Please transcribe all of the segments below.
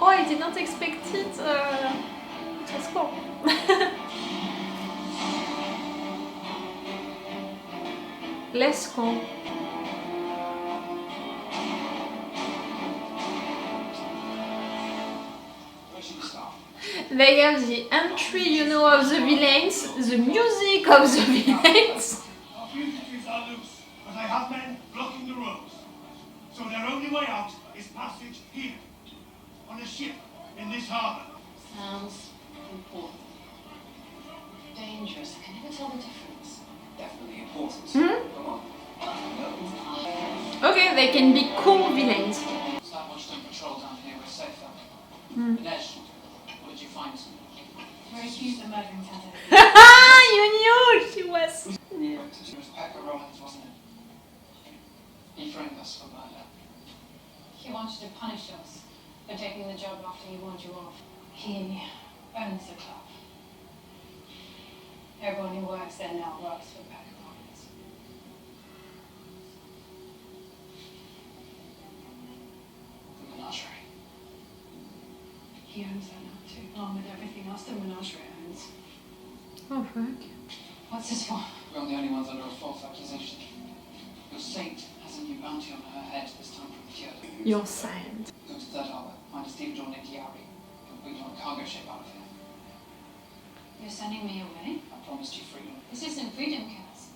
Oh, I did not expect it. It was cool. Less cool. They have the entry, you know, of the villains, the music of the villains. Our fugitives are loose, but I have men blocking the roads. So their only way out is passage here, on a ship in this harbour. Sounds important. Dangerous. I can never tell the difference. Definitely important. Come on. Okay, they can be cool villains. It's not much to patrol down here. We're safer. Inej, what did you find? Very cute, the murdering tattoo. You knew she was. Yeah. It was Pekka Rollins, wasn't it? He framed us for murder. He wanted to punish us for taking the job after he warned you off. He owns the club. Everyone who works there now works for Pekka Rollins. The menagerie. He owns that now too, along with everything else the menagerie owns. Oh fuck. What's this for? We're the only ones under a false accusation. Your saint has a new bounty on her head, this time from the theatre. Your saint. Go to Third Harbour, find a stevedore named Yari, and bring on a cargo ship out of here. You're sending me away? I promised you freedom. This isn't freedom, Cass.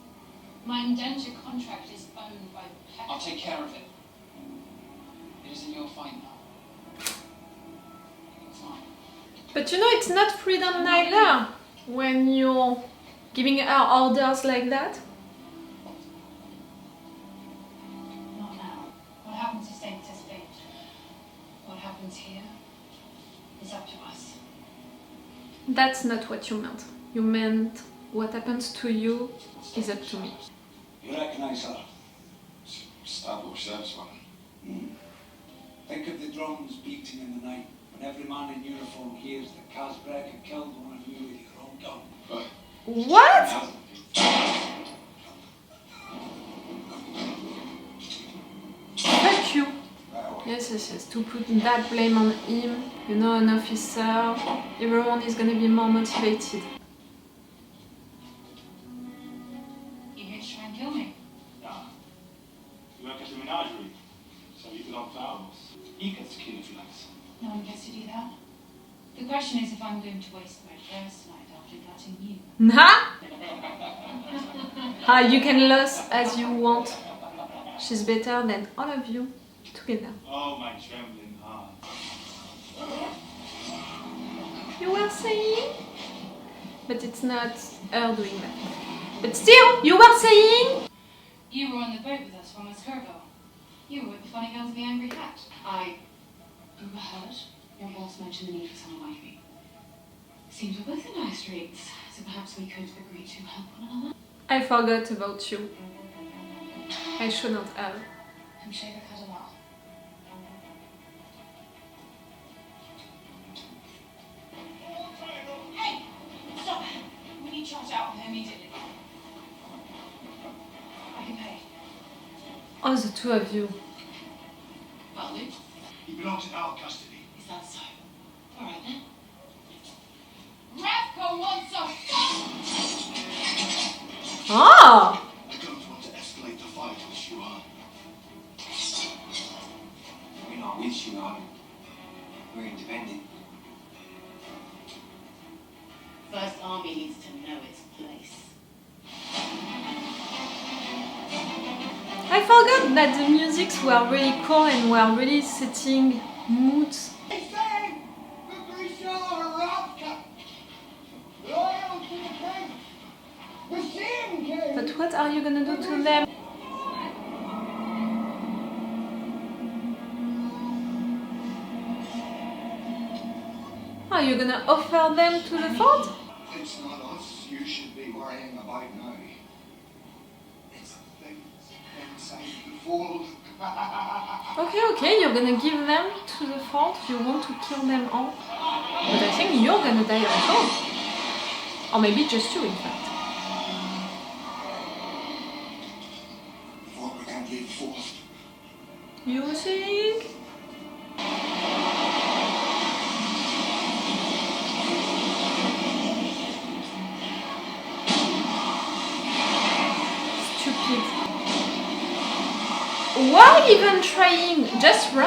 My indenture contract is owned by Pekka. I'll take care of it. It isn't your fight now. It's mine. But you know, it's not freedom neither when you're giving her orders like that. Not now. What happens is fate is fate. What happens here is up to us. That's not what you meant. You meant what happens to you is up to me. You recognise her? Established service one. Think of the drums beating in the night when every man in uniform hears that Kazbrek killed one of you with your own gun. But What? Fuck you. Yes. To put that blame on him, you know, an officer, everyone is gonna be more motivated. You're here to try and kill me. Yeah. You work at the menagerie, so you can opt out. He gets to kill if he likes. No one gets to do that. The question is if I'm going to waste my first night after gutting you. Nah? You can lose as you want. She's better than all of you together. Oh, my trembling heart. You were saying? But it's not her doing that. But still, you were saying? You were on the boat with us from Escargo. You were with the funny girls of the Angry Cat. I overheard your boss mention the need for someone like me. Seems we're both in dire straits, so perhaps we could agree to help one another. I forgot about you. I shouldn't have. I'm Shaver Kadalal. Hey! Stop! We need charge out of her immediately. I can pay. Oh, the two of you. Well, Luke, He belongs in our custody. is that so? Alright then. Ravko wants us! Oh! I don't want to escalate the fight with Shuan. We're not with Shuan. We're independent. First Army needs to know its place. I forgot that the musics were really cool and were really setting moods. But what are you gonna do to them? Are you gonna offer them to the fort? it's not us you should be worrying about now. It's them inside the fold. Okay, you're gonna give them to the fort. You want to kill them all. But I think you're gonna die also. Or maybe just you, in fact. Before we can leave forth. You think? even trying, just run.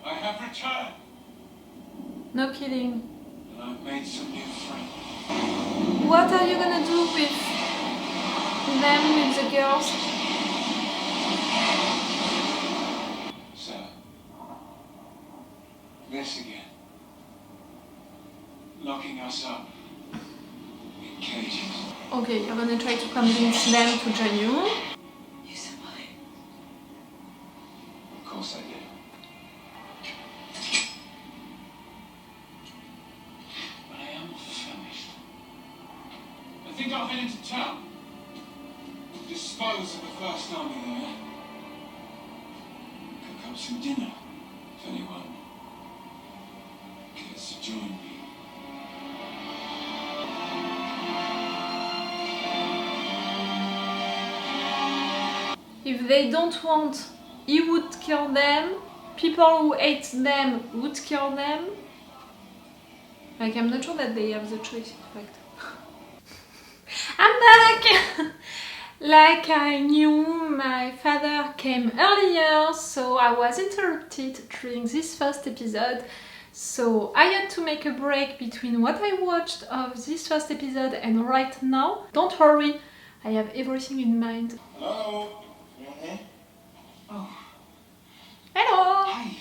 I have returned, No kidding. and I've made some new friends. What are you gonna do with them, with the girls? So, this again. Locking us up in cages. Okay, you're gonna try to convince them to join you. You said why? Of course I did. But I am famished. I think I'll head into town. Dispose of the first army there. Cook up some dinner if anyone cares to join me. If they don't want, he would kill them. People who hate them would kill them. Like, I'm not sure that they have the choice, in fact. I'm back! Like I knew, my father came earlier, so I was interrupted during this first episode. So I had to make a break between what I watched of this first episode and right now. Don't worry, I have everything in mind. Hello? Anyone here? Oh, Hello! hi.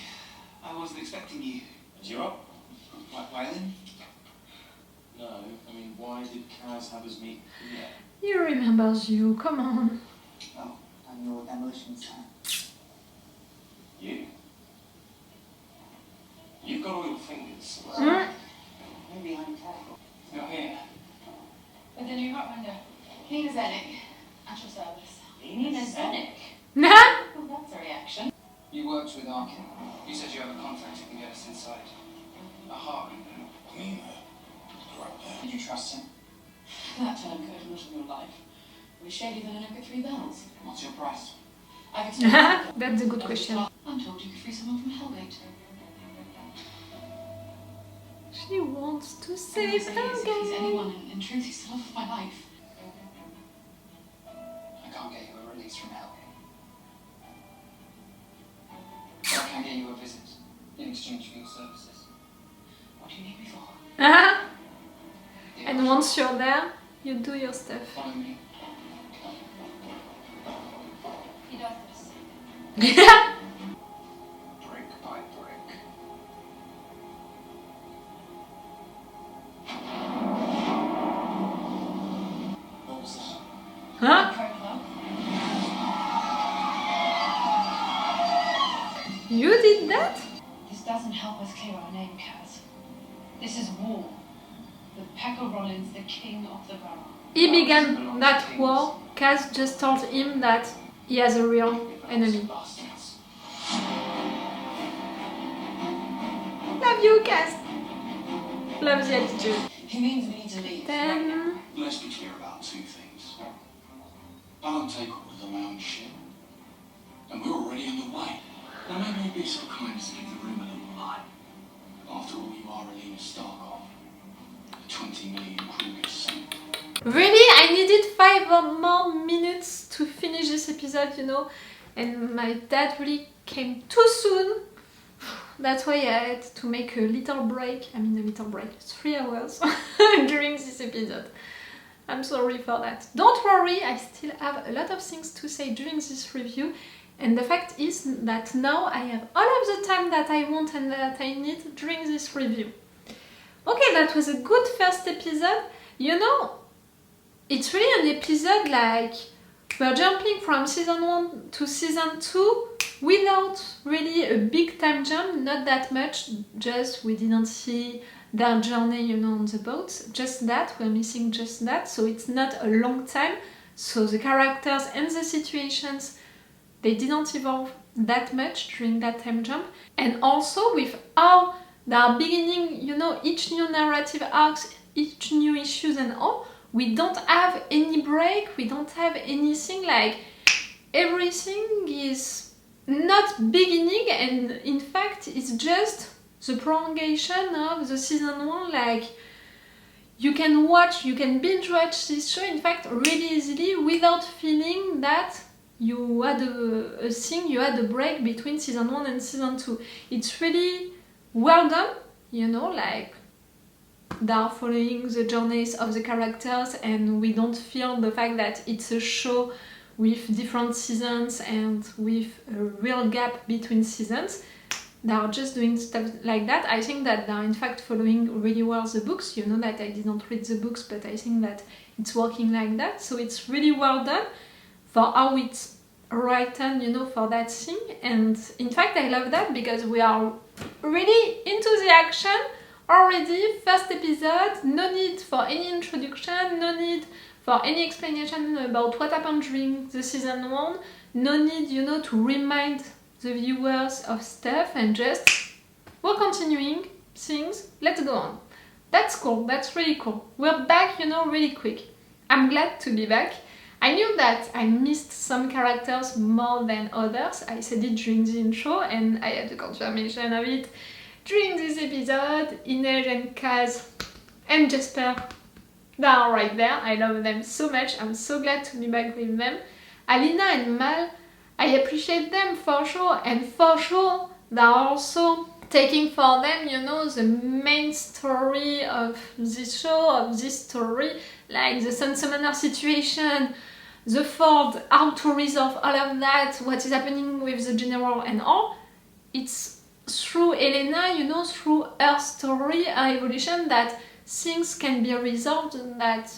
I wasn't expecting you. Is you up? Why then? No, I mean, why did Kaz have us meet here? He remembers you, come on. Oh, and your demolition sign. You? You've got oil fingers. Maybe I'm careful. Not here. With the new Hotlander. Nina Zenik, at your service. Nina Zenik? Nah? Well, that's a reaction. You worked with Arkin. You said you have a contact who can get us inside. A heart window. Nina. Right there. Did you trust him? That term code not in your life. We're shadier than a knock at 3 bells. What's your price? I could start. That's a good question. I'm told you could free someone from Hellgate. She wants to All I'm save saying is, if he's Hellgate. anyone, in truth, he's the love of my life. I can't get you a release from Hellgate. But I can get you a visit in exchange for your services. What do you need me for? And once you're there, you do your stuff. Follow me. He does this. Brick by brick. What was that? Huh? Pro club. You did that? This doesn't help us clear our name, Kaz. This is war. With Pekka Rollins, the king of the borough. He began that war. Kaz just told him that he has a real enemy. Bastards. Love you, Kaz. Love the attitude. He means we need to leave. Then... Let's be clear about two things. I don't take orders on my own shit. And we're already on the way. Now maybe you'd be so kind as to give the room a little light. After all, you are Alina Starkov. A 20 million crew saint. Really? I needed 5 more minutes to finish this episode, you know? And my dad really came too soon. That's why I had to make a little break. I mean, a little break. 3 hours during this episode. I'm sorry for that. Don't worry, I still have a lot of things to say during this review. And the fact is that now I have all of the time that I want and that I need during this review. Okay, that was a good first episode. You know, it's really an episode like we're jumping from season 1 to season 2 without really a big time jump, not that much, just we didn't see their journey, you know, on the boats, just that, we're missing just that, so it's not a long time, so the characters and the situations, they didn't evolve that much during that time jump, and also with how they are beginning, you know, each new narrative arcs, each new issues and all, we don't have any break, we don't have anything, like everything is not beginning, and in fact it's just the prolongation of the season 1. Like you can binge watch this show in fact really easily without feeling that you had a break between season 1 and season 2. It's really well done, you know, like they are following the journeys of the characters and we don't feel the fact that it's a show with different seasons and with a real gap between seasons. They are just doing stuff like that. I think that they are in fact following really well the books. You know that I didn't read the books, but I think that it's working like that. So it's really well done for how it's written, you know, for that thing. And in fact, I love that because we are really into the action already. First episode, no need for any introduction, no need for any explanation about what happened during the season 1, no need, you know, to remind the viewers of stuff, and just we're continuing things, let's go on. That's cool, that's really cool. We're back, you know, really quick. I'm glad to be back. I knew that I missed some characters more than others. I said it during the intro and I had the confirmation of it during this episode. Inej and Kaz and Jasper, they are right there. I love them so much. I'm so glad to be back with them. Alina and Mal, I appreciate them for sure, and for sure they are also taking for them, you know, the main story of this show, of this story, like the Sun Summoner situation, the Ford, how to resolve all of that, what is happening with the general and all. It's through Elena, you know, through her story, her evolution, that things can be resolved and that,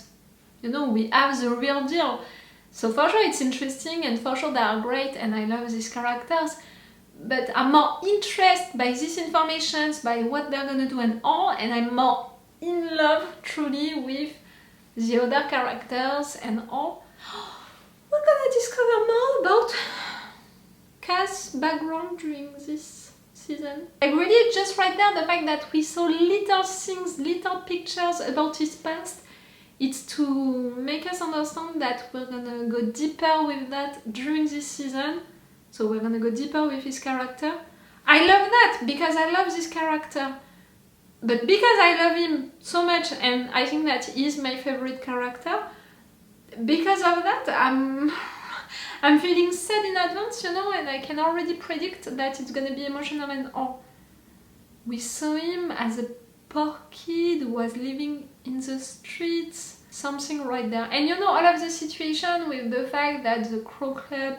you know, we have the real deal. So for sure it's interesting and for sure they are great and I love these characters, but I'm more interested by these informations, by what they're gonna do and all, and I'm more in love truly with the other characters and all. We're gonna discover more about Kaz's background during this season. Like really just right there, the fact that we saw little things, little pictures about his past, it's to make us understand that we're gonna go deeper with that during this season. So we're gonna go deeper with his character. I love that because I love this character. But because I love him so much and I think that he's my favorite character, because of that I'm feeling sad in advance, you know, and I can already predict that it's gonna be emotional and all. We saw him as a poor kid who was living in the streets, something right there. And you know, all of the situation with the fact that the Crow Club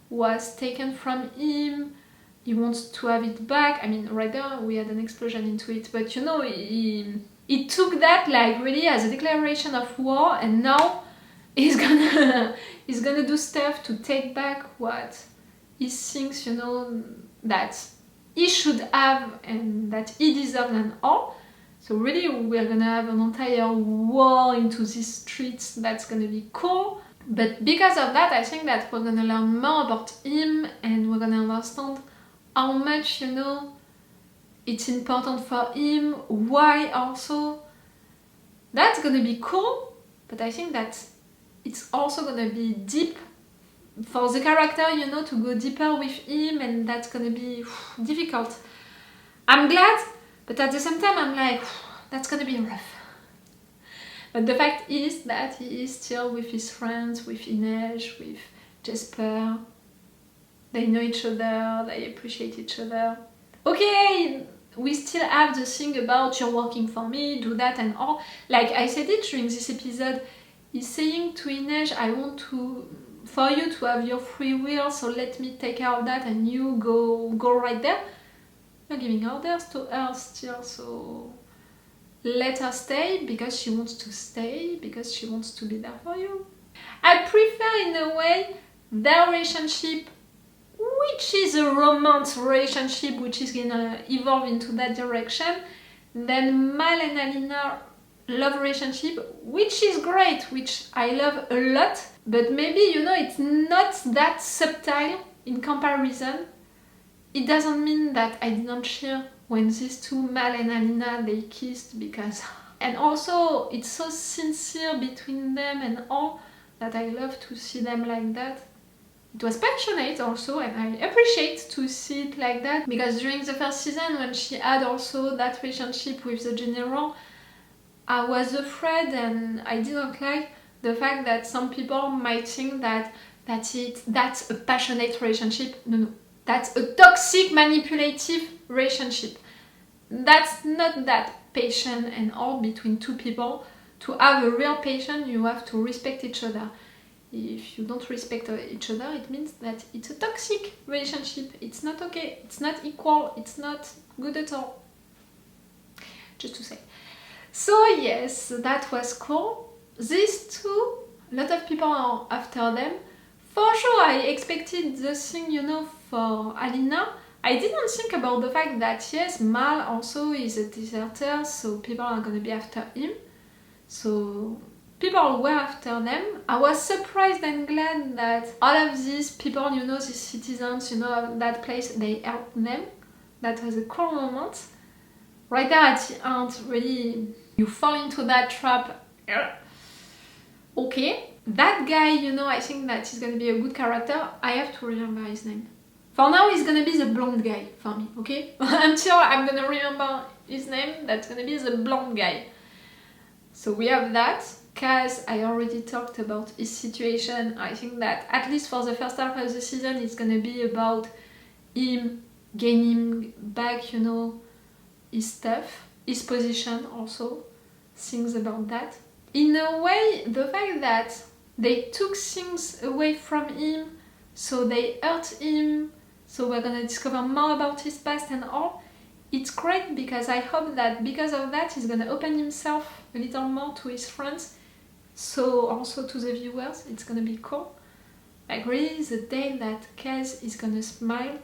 was taken from him, he wants to have it back. I mean, right there we had an explosion into it, but you know, he took that like really as a declaration of war, and now he's gonna do stuff to take back what he thinks, you know, that he should have and that he deserves and all. So really we're gonna have an entire war into these streets. That's gonna be cool. But because of that, I think that we're gonna learn more about him and we're gonna understand how much, you know, it's important for him, why also. That's gonna be cool, but I think that it's also gonna be deep for the character, you know, to go deeper with him, and that's gonna be difficult. I'm glad, but at the same time I'm like, that's gonna be rough. But the fact is that he is still with his friends, with Inej, with Jasper. They know each other, they appreciate each other. Okay, we still have the thing about you're working for me, do that and all. Like I said it during this episode, he's saying to Inej, I want for you to have your free will, so let me take care of that and you go right there. You're giving orders to her still, so let her stay because she wants to stay, because she wants to be there for you. I prefer in a way their relationship, which is a romance relationship, which is gonna evolve into that direction, than Mal and Alina love relationship, which is great, which I love a lot, but maybe, you know, it's not that subtle in comparison. It doesn't mean that I didn't cheer when these two, Mal and Alina, they kissed, because And also it's so sincere between them and all that I love to see them like that. It was passionate also, and I appreciate to see it like that, because during the first season when she had also that relationship with the general, I was afraid and I didn't like the fact that some people might think that that's a passionate relationship. No, that's a toxic, manipulative relationship. That's not that passion and all between two people. To have a real passion, you have to respect each other. If you don't respect each other, it means that it's a toxic relationship. It's not okay, it's not equal, it's not good at all. Just to say. So yes, that was cool. These two, a lot of people are after them. For sure, I expected the thing, you know, for Alina. I didn't think about the fact that yes, Mal also is a deserter, so people are gonna be after him. So people were after them. I was surprised and glad that all of these people, you know, these citizens, you know, that place, they helped them. That was a cool moment. Right there at the end, really, you fall into that trap. Okay. That guy, you know, I think that he's gonna be a good character. I have to remember his name. For now, he's gonna be the blonde guy for me, okay? Until I'm gonna remember his name, that's gonna be the blonde guy. So we have that. Kaz, I already talked about his situation. I think that at least for the first half of the season, it's gonna be about him gaining back, you know, his stuff, his position also, things about that. In a way, the fact that they took things away from him, so they hurt him, so we're gonna discover more about his past and all, it's great, because I hope that because of that he's gonna open himself a little more to his friends, so also to the viewers. It's gonna be cool. Like really, the day that Kaz is gonna smile,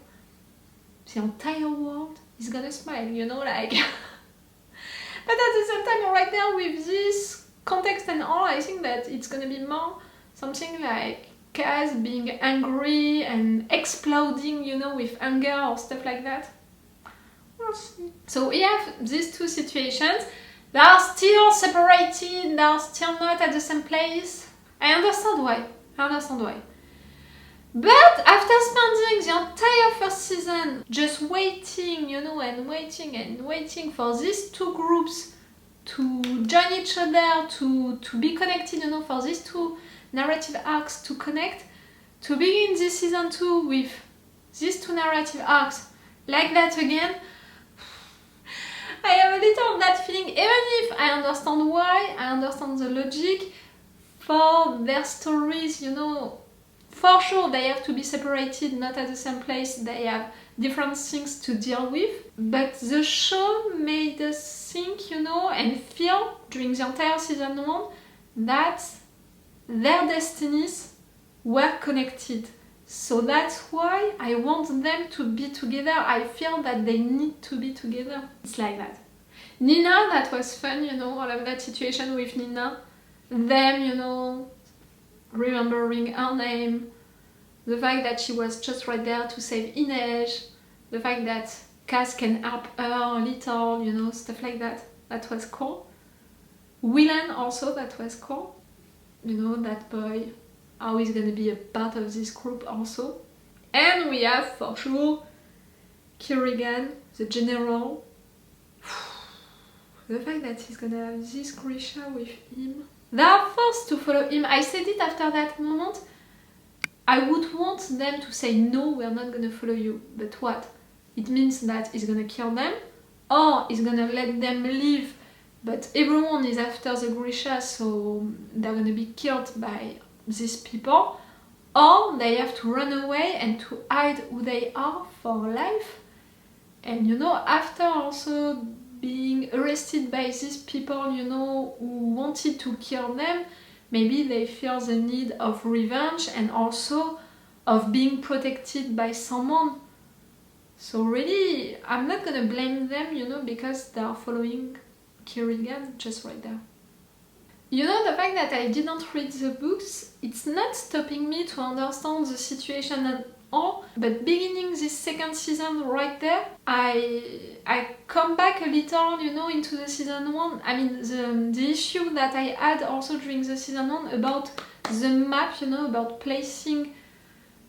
the entire world is gonna smile, you know, like. But at the same time, right now with this context and all, I think that it's gonna be more something like Kaz being angry and exploding, you know, with anger or stuff like that. We'll see. So we have these two situations. They are still separated, they are still not at the same place. I understand why. But after spending the entire first season just waiting, you know, and waiting for these two groups to join each other, to be connected, you know, for these two narrative arcs to connect, to begin this season 2 with these two narrative arcs like that again, I have a little of that feeling, even if I understand why, I understand the logic for their stories, you know. For sure they have to be separated, not at the same place, they have different things to deal with, but the show made us think, you know, and feel during the entire season 1 that their destinies were connected. So that's why I want them to be together. I feel that they need to be together. It's like that. Nina, that was fun, you know, all of that situation with Nina. Them, you know, remembering her name. The fact that she was just right there to save Inej. The fact that Kaz can help her a little, you know, stuff like that. That was cool. Willan also, that was cool. You know, that boy, how he's gonna be a part of this group also. And we have, for sure, Kirigan, the general. The fact that he's gonna have this Grisha with him. They are forced to follow him. I said it after that moment. I would want them to say, no, we're not gonna follow you. But what? It means that he's gonna kill them, or he's gonna let them live. But everyone is after the Grisha, so they're gonna be killed by these people. Or they have to run away and to hide who they are for life. And you know, after also being arrested by these people, you know, who wanted to kill them, maybe they feel the need of revenge and also of being protected by someone. So really, I'm not gonna blame them, you know, because they are following Kirigan just right there. You know, the fact that I didn't read the books, it's not stopping me to understand the situation all. But beginning this second season right there, I come back a little, you know, into the season 1. I mean, the issue that I had also during the season 1 about the map, you know, about placing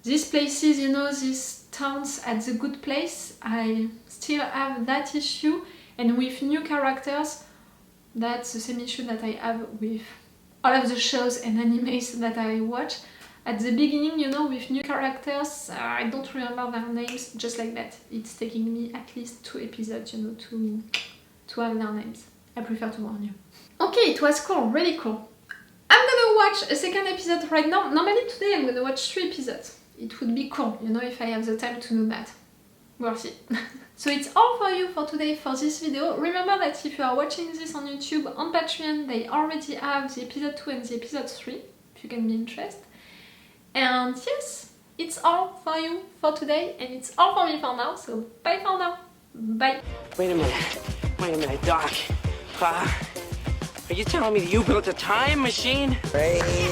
these places, you know, these towns at the good place. I still have that issue, and with new characters, that's the same issue that I have with all of the shows and animes that I watch. At the beginning, you know, with new characters, I don't remember their names, just like that. It's taking me at least 2 episodes, you know, to have their names. I prefer to warn you. Okay, it was cool, really cool. I'm gonna watch a second episode right now. Normally today I'm gonna watch 3 episodes. It would be cool, you know, if I have the time to do that. We'll see. So it's all for you for today for this video. Remember that if you are watching this on YouTube, on Patreon, they already have the episode 2 and the episode 3, if you can be interested. And yes, it's all for you for today, and it's all for me for now, so bye for now. Bye. Wait a minute, Doc. Are you telling me that you built a time machine? Crazy.